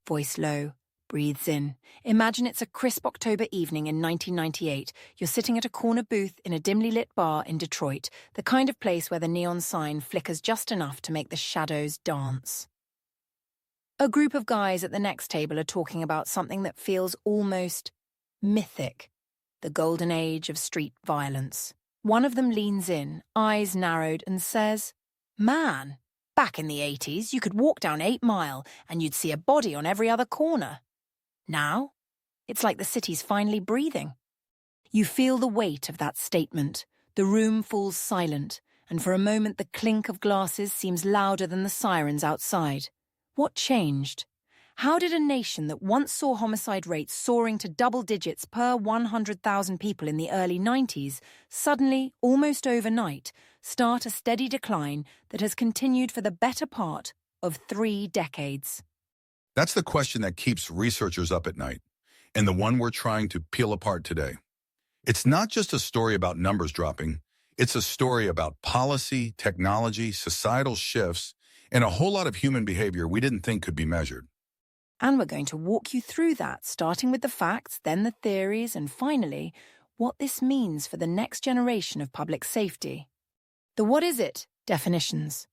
Voice low, breathes in. Imagine it's a crisp October evening in 1998. You're sitting at a corner booth in a dimly lit bar in Detroit, the kind of place where the neon sign flickers just enough to make the shadows dance. A group of guys at the next table are talking about something that feels almost mythic, the golden age of street violence. One of them leans in, eyes narrowed, and says, "Man, back in the 80s, you could walk down 8 Mile and you'd see a body on every other corner. Now, it's like the city's finally breathing." You feel the weight of that statement. The room falls silent, and for a moment the clink of glasses seems louder than the sirens outside. What changed? How did a nation that once saw homicide rates soaring to double digits per 100,000 people in the early 90s suddenly, almost overnight, start a steady decline that has continued for the better part of 3 decades? That's the question that keeps researchers up at night, and the one we're trying to peel apart today. It's not just a story about numbers dropping, it's a story about policy, technology, societal shifts, and a whole lot of human behavior we didn't think could be measured. And we're going to walk you through that, starting with the facts, then the theories, and finally, what this means for the next generation of public safety. The what is it definitions.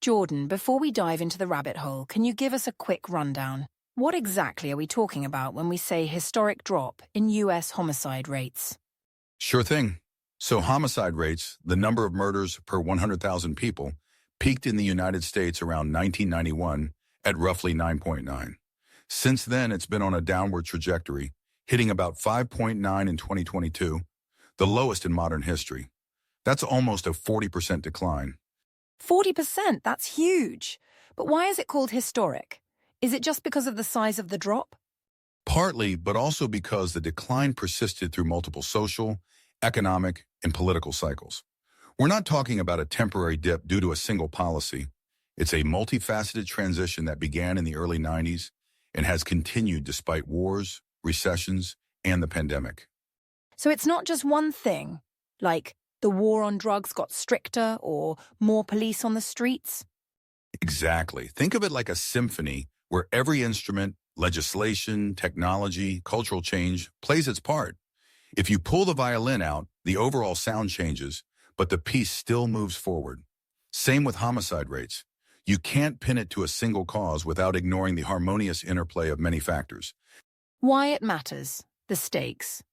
Jordan, before we dive into the rabbit hole, can you give us a quick rundown? What exactly are we talking about when we say historic drop in US homicide rates? Sure thing. So homicide rates, the number of murders per 100,000 people, peaked in the United States around 1991 at roughly 9.9. Since then, it's been on a downward trajectory, hitting about 5.9 in 2022, the lowest in modern history. That's almost a 40% decline. 40%, that's huge. But why is it called historic? Is it just because of the size of the drop? Partly, but also because the decline persisted through multiple social, economic, and political cycles. We're not talking about a temporary dip due to a single policy. It's a multifaceted transition that began in the early 90s and has continued despite wars, recessions, and the pandemic. So it's not just one thing, like the war on drugs got stricter or more police on the streets? Exactly. Think of it like a symphony where every instrument, legislation, technology, cultural change plays its part. If you pull the violin out, the overall sound changes, but the piece still moves forward. Same with homicide rates. You can't pin it to a single cause without ignoring the harmonious interplay of many factors. Why it matters, the stakes.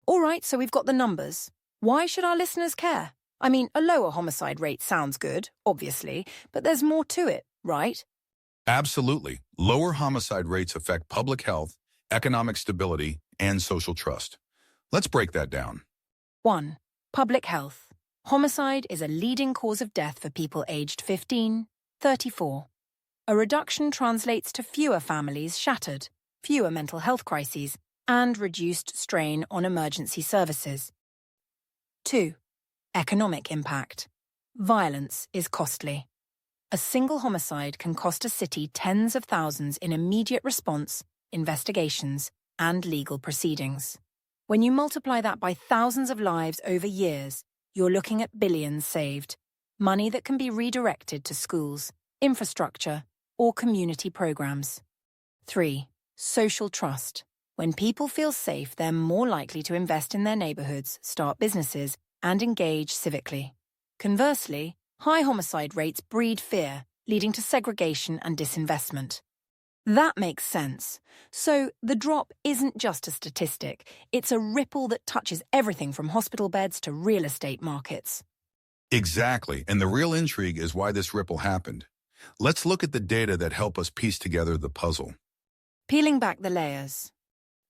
All right, so we've got the numbers. Why should our listeners care? I mean, a lower homicide rate sounds good, obviously, but there's more to it, right? Absolutely. Lower homicide rates affect public health, economic stability, and social trust. Let's break that down. 1. Public health. Homicide is a leading cause of death for people aged 15-34. A reduction translates to fewer families shattered, fewer mental health crises, and reduced strain on emergency services. 2. Economic impact. Violence is costly. A single homicide can cost a city tens of thousands in immediate response, investigations, and legal proceedings. When you multiply that by thousands of lives over years, you're looking at billions saved, money that can be redirected to schools, infrastructure, or community programs. 3. Social trust. When people feel safe, they're more likely to invest in their neighborhoods, start businesses, and engage civically. Conversely, high homicide rates breed fear, leading to segregation and disinvestment. That makes sense. So the drop isn't just a statistic, it's a ripple that touches everything from hospital beds to real estate markets. Exactly, and the real intrigue is why this ripple happened. Let's look at the data that help us piece together the puzzle. Peeling back the layers.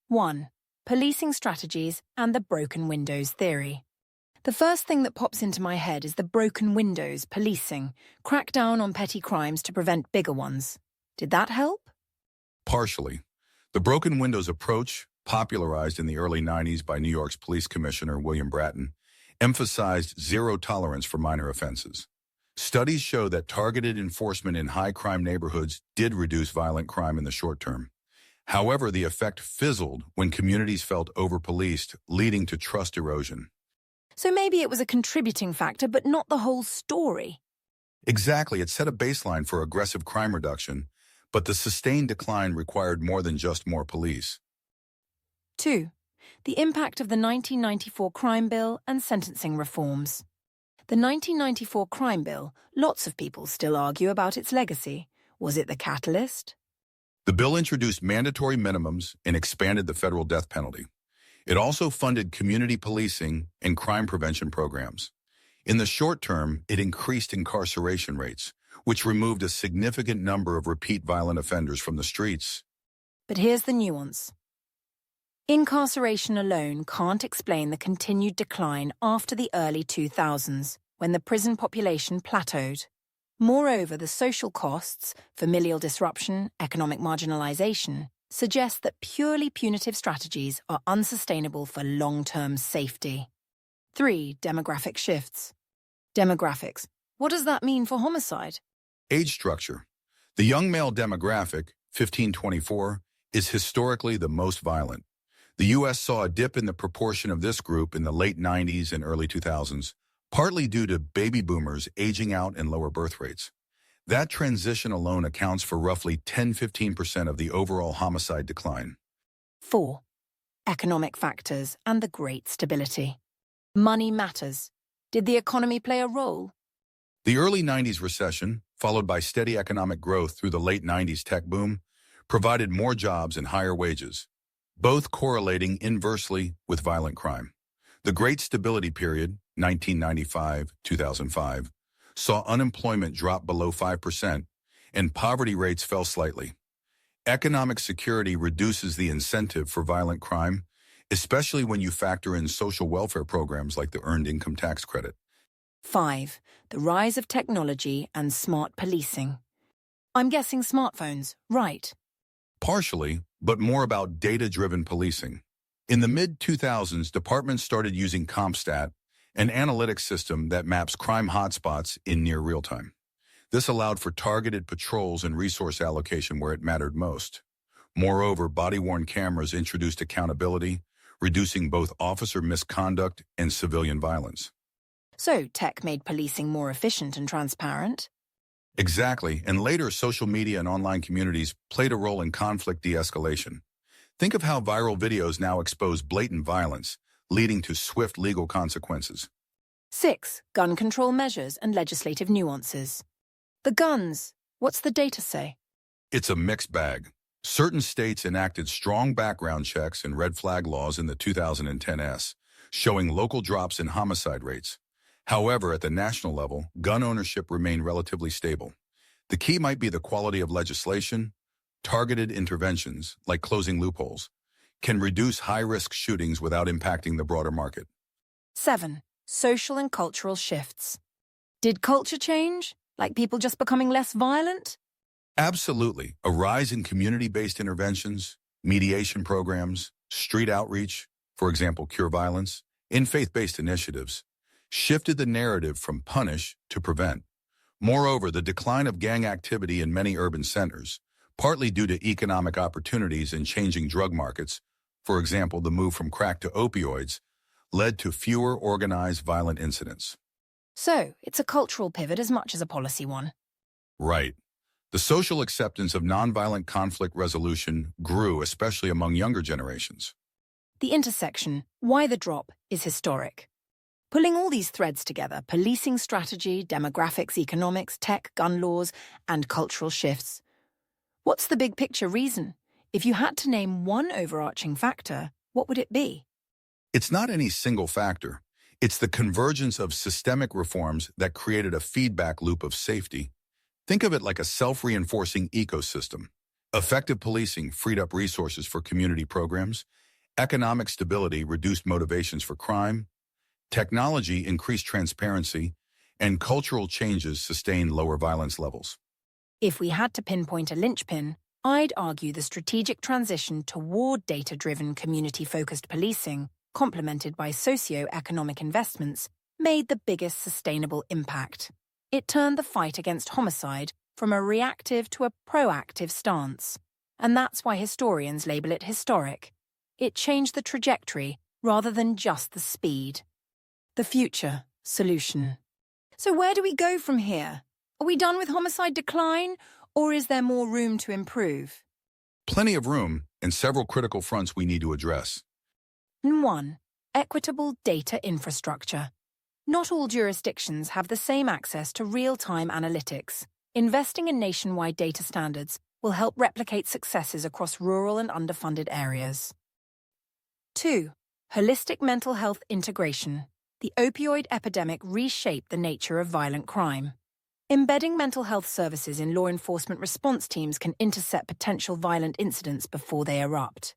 1. Policing strategies and the broken windows theory. The first thing that pops into my head is the broken windows policing, crack down on petty crimes to prevent bigger ones. Did that help? Partially. The broken windows approach, popularized in the early 90s by New York's police commissioner William Bratton, emphasized zero tolerance for minor offenses. Studies show that targeted enforcement in high-crime neighborhoods did reduce violent crime in the short term. However, the effect fizzled when communities felt over-policed, leading to trust erosion. So maybe it was a contributing factor, but not the whole story. Exactly, it set a baseline for aggressive crime reduction, but the sustained decline required more than just more police. 2. The impact of the 1994 Crime Bill and sentencing reforms. The 1994 Crime Bill, lots of people still argue about its legacy. Was it the catalyst? The bill introduced mandatory minimums and expanded the federal death penalty. It also funded community policing and crime prevention programs. In the short term, it increased incarceration rates, which removed a significant number of repeat violent offenders from the streets. But here's the nuance. Incarceration alone can't explain the continued decline after the early 2000s, when the prison population plateaued. Moreover, the social costs, familial disruption, economic marginalization, suggest that purely punitive strategies are unsustainable for long-term safety. 3. Demographic shifts. Demographics. What does that mean for homicide? Age structure. The young male demographic, 15-24, is historically the most violent. The U.S. saw a dip in the proportion of this group in the late 90s and early 2000s, partly due to baby boomers aging out and lower birth rates. That transition alone accounts for roughly 10–15% of the overall homicide decline. 4. Economic factors and the Great Stability. Money matters. Did the economy play a role? The early 90s recession, followed by steady economic growth through the late 90s tech boom, provided more jobs and higher wages, both correlating inversely with violent crime. The Great Stability period, 1995–2005, saw unemployment drop below 5% and poverty rates fell slightly. Economic security reduces the incentive for violent crime, especially when you factor in social welfare programs like the Earned Income Tax Credit. 5. The rise of technology and smart policing. I'm guessing smartphones, right? Partially, but more about data-driven policing. In the mid-2000s, departments started using CompStat, an analytics system that maps crime hotspots in near real time. This allowed for targeted patrols and resource allocation where it mattered most. Moreover, body-worn cameras introduced accountability, reducing both officer misconduct and civilian violence. So tech made policing more efficient and transparent? Exactly, and later social media and online communities played a role in conflict de-escalation. Think of how viral videos now expose blatant violence, leading to swift legal consequences. 6. Gun control measures and legislative nuances. The guns. What's the data say? It's a mixed bag. Certain states enacted strong background checks and red flag laws in the 2010s, showing local drops in homicide rates. However, at the national level, gun ownership remained relatively stable. The key might be the quality of legislation. Targeted interventions, like closing loopholes, can reduce high-risk shootings without impacting the broader market. 7. Social and cultural shifts. Did culture change? Like people just becoming less violent? Absolutely. A rise in community-based interventions, mediation programs, street outreach, for example, Cure Violence, and faith-based initiatives, shifted the narrative from punish to prevent. Moreover, the decline of gang activity in many urban centers, partly due to economic opportunities and changing drug markets, for example, the move from crack to opioids, led to fewer organized violent incidents. So, it's a cultural pivot as much as a policy one. Right. The social acceptance of nonviolent conflict resolution grew, especially among younger generations. The intersection, why the drop, is historic. Pulling all these threads together, policing strategy, demographics, economics, tech, gun laws, and cultural shifts. What's the big picture reason? If you had to name one overarching factor, what would it be? It's not any single factor. It's the convergence of systemic reforms that created a feedback loop of safety. Think of it like a self-reinforcing ecosystem. Effective policing freed up resources for community programs. Economic stability reduced motivations for crime. Technology increased transparency. And cultural changes sustained lower violence levels. If we had to pinpoint a linchpin, I'd argue the strategic transition toward data-driven, community-focused policing, complemented by socio-economic investments, made the biggest sustainable impact. It turned the fight against homicide from a reactive to a proactive stance. And that's why historians label it historic. It changed the trajectory rather than just the speed. The future solution. So where do we go from here? Are we done with homicide decline? Or is there more room to improve? Plenty of room and several critical fronts we need to address. 1. Equitable data infrastructure. Not all jurisdictions have the same access to real-time analytics. Investing in nationwide data standards will help replicate successes across rural and underfunded areas. 2. Holistic mental health integration. The opioid epidemic reshaped the nature of violent crime. Embedding mental health services in law enforcement response teams can intercept potential violent incidents before they erupt.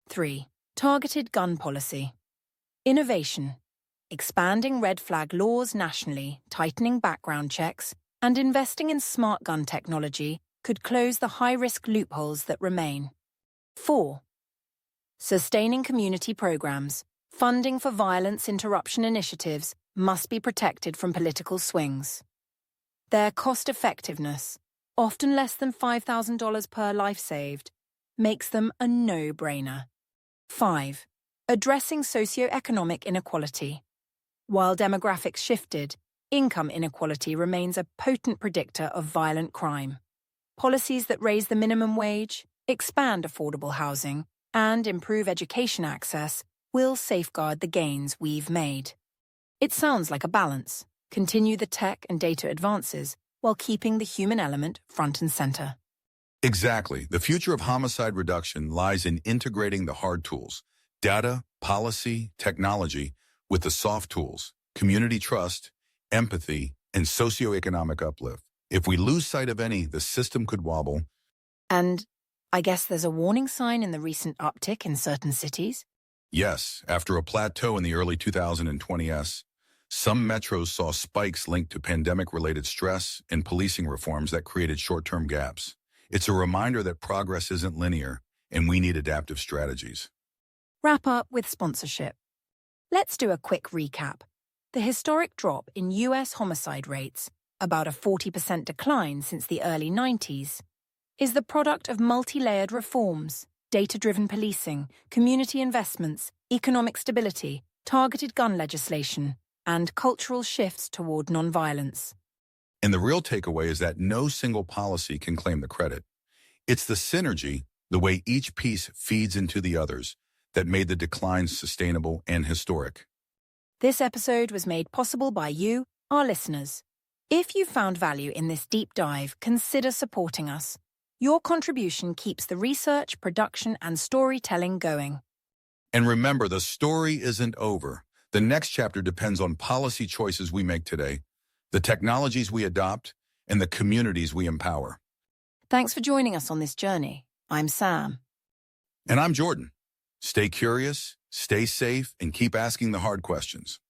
3. Targeted gun policy. Innovation. Expanding red flag laws nationally, tightening background checks, and investing in smart gun technology could close the high-risk loopholes that remain. 4. Sustaining community programs. Funding for violence interruption initiatives must be protected from political swings. Their cost-effectiveness, often less than $5,000 per life saved, makes them a no-brainer. 5. Addressing socioeconomic inequality. While demographics shifted, income inequality remains a potent predictor of violent crime. Policies that raise the minimum wage, expand affordable housing, and improve education access will safeguard the gains we've made. It sounds like a balance. Continue the tech and data advances while keeping the human element front and center. Exactly. The future of homicide reduction lies in integrating the hard tools, data, policy, technology, with the soft tools, community trust, empathy, and socioeconomic uplift. If we lose sight of any, the system could wobble. And I guess there's a warning sign in the recent uptick in certain cities? Yes, after a plateau in the early 2020s, some metros saw spikes linked to pandemic-related stress and policing reforms that created short-term gaps. It's a reminder that progress isn't linear, and we need adaptive strategies. Wrap up with sponsorship. Let's do a quick recap. The historic drop in US homicide rates, about a 40% decline since the early 90s, is the product of multi-layered reforms, data-driven policing, community investments, economic stability, targeted gun legislation, and cultural shifts toward nonviolence. And the real takeaway is that no single policy can claim the credit. It's the synergy, the way each piece feeds into the others, that made the decline sustainable and historic. This episode was made possible by you, our listeners. If you found value in this deep dive, consider supporting us. Your contribution keeps the research, production, and storytelling going. And remember, the story isn't over. The next chapter depends on policy choices we make today, the technologies we adopt, and the communities we empower. Thanks for joining us on this journey. I'm Sam. And I'm Jordan. Stay curious, stay safe, and keep asking the hard questions.